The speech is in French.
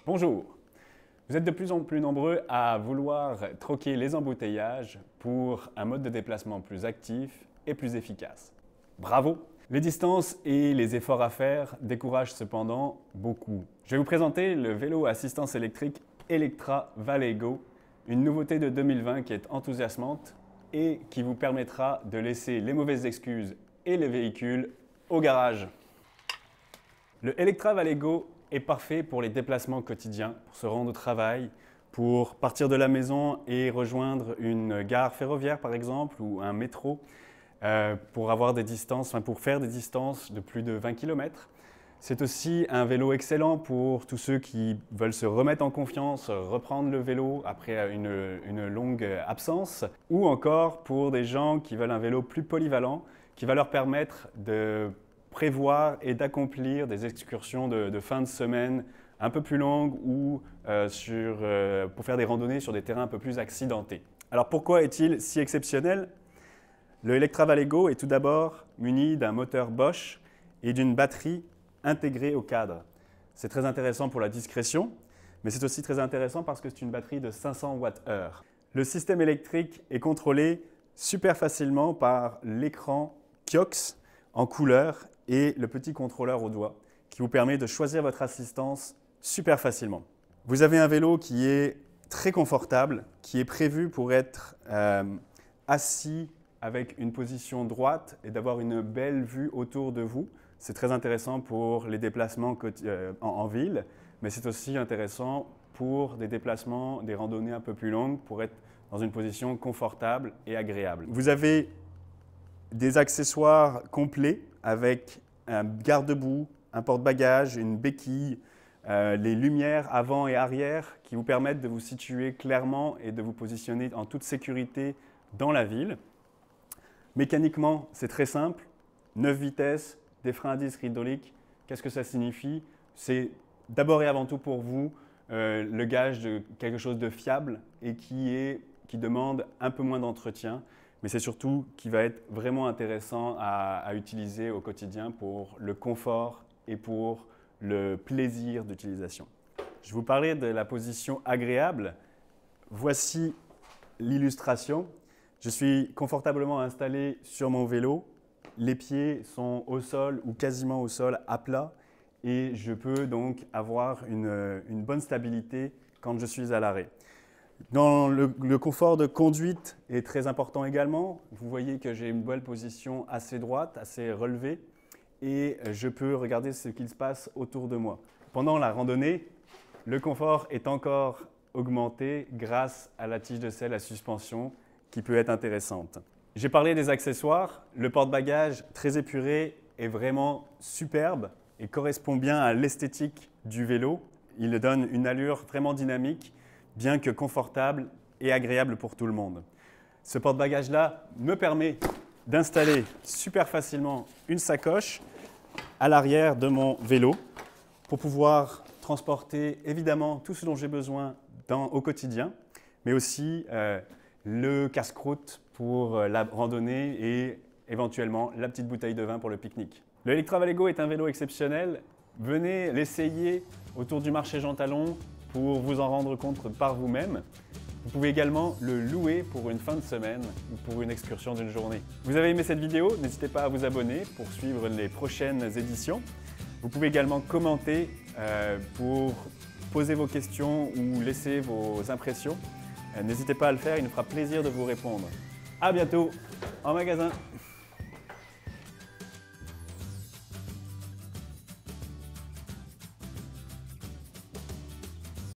Bonjour! Vous êtes de plus en plus nombreux à vouloir troquer les embouteillages pour un mode de déplacement plus actif et plus efficace. Bravo! Les distances et les efforts à faire découragent cependant beaucoup. Je vais vous présenter le vélo assistance électrique Electra Valego, une nouveauté de 2020 qui est enthousiasmante et qui vous permettra de laisser les mauvaises excuses et les véhicules au garage. Le Electra Valego est parfait pour les déplacements quotidiens, pour se rendre au travail, pour partir de la maison et rejoindre une gare ferroviaire par exemple ou un métro, pour faire des distances de plus de 20 km. C'est aussi un vélo excellent pour tous ceux qui veulent se remettre en confiance, reprendre le vélo après une longue absence, ou encore pour des gens qui veulent un vélo plus polyvalent, qui va leur permettre de prévoir et d'accomplir des excursions de fin de semaine un peu plus longues ou pour faire des randonnées sur des terrains un peu plus accidentés. Alors pourquoi est-il si exceptionnel? Le Electra Valego est tout d'abord muni d'un moteur Bosch et d'une batterie intégrée au cadre. C'est très intéressant pour la discrétion, mais c'est aussi très intéressant parce que c'est une batterie de 500 Wh. Le système électrique est contrôlé super facilement par l'écran Kiox en couleur et le petit contrôleur au doigt qui vous permet de choisir votre assistance super facilement. Vous avez un vélo qui est très confortable, qui est prévu pour être assis avec une position droite et d'avoir une belle vue autour de vous. C'est très intéressant pour les déplacements en ville, mais c'est aussi intéressant pour des déplacements, des randonnées un peu plus longues, pour être dans une position confortable et agréable. Vous avez des accessoires complets avec un garde-boue, un porte-bagages, une béquille, les lumières avant et arrière qui vous permettent de vous situer clairement et de vous positionner en toute sécurité dans la ville. Mécaniquement, c'est très simple, 9 vitesses, des freins à disque hydrauliques. Qu'est-ce que ça signifie? C'est d'abord et avant tout pour vous le gage de quelque chose de fiable et qui demande un peu moins d'entretien, mais c'est surtout qui va être vraiment intéressant à utiliser au quotidien pour le confort et pour le plaisir d'utilisation. Je vous parlais de la position agréable. Voici l'illustration. Je suis confortablement installé sur mon vélo. Les pieds sont au sol ou quasiment au sol à plat et je peux donc avoir une bonne stabilité quand je suis à l'arrêt. Le confort de conduite est très important également. Vous voyez que j'ai une bonne position assez droite, assez relevée et je peux regarder ce qu'il se passe autour de moi. Pendant la randonnée, le confort est encore augmenté grâce à la tige de selle à suspension qui peut être intéressante. J'ai parlé des accessoires. Le porte-bagages très épuré est vraiment superbe et correspond bien à l'esthétique du vélo. Il donne une allure vraiment dynamique, bien que confortable et agréable pour tout le monde. Ce porte-bagages-là me permet d'installer super facilement une sacoche à l'arrière de mon vélo pour pouvoir transporter évidemment tout ce dont j'ai besoin au quotidien, mais aussi le casse-croûte pour la randonnée et éventuellement la petite bouteille de vin pour le pique-nique. Le Electra Valego est un vélo exceptionnel. Venez l'essayer autour du marché Jean Talon pour vous en rendre compte par vous-même. Vous pouvez également le louer pour une fin de semaine ou pour une excursion d'une journée. Vous avez aimé cette vidéo? N'hésitez pas à vous abonner pour suivre les prochaines éditions. Vous pouvez également commenter pour poser vos questions ou laisser vos impressions. N'hésitez pas à le faire, il nous fera plaisir de vous répondre. À bientôt en magasin.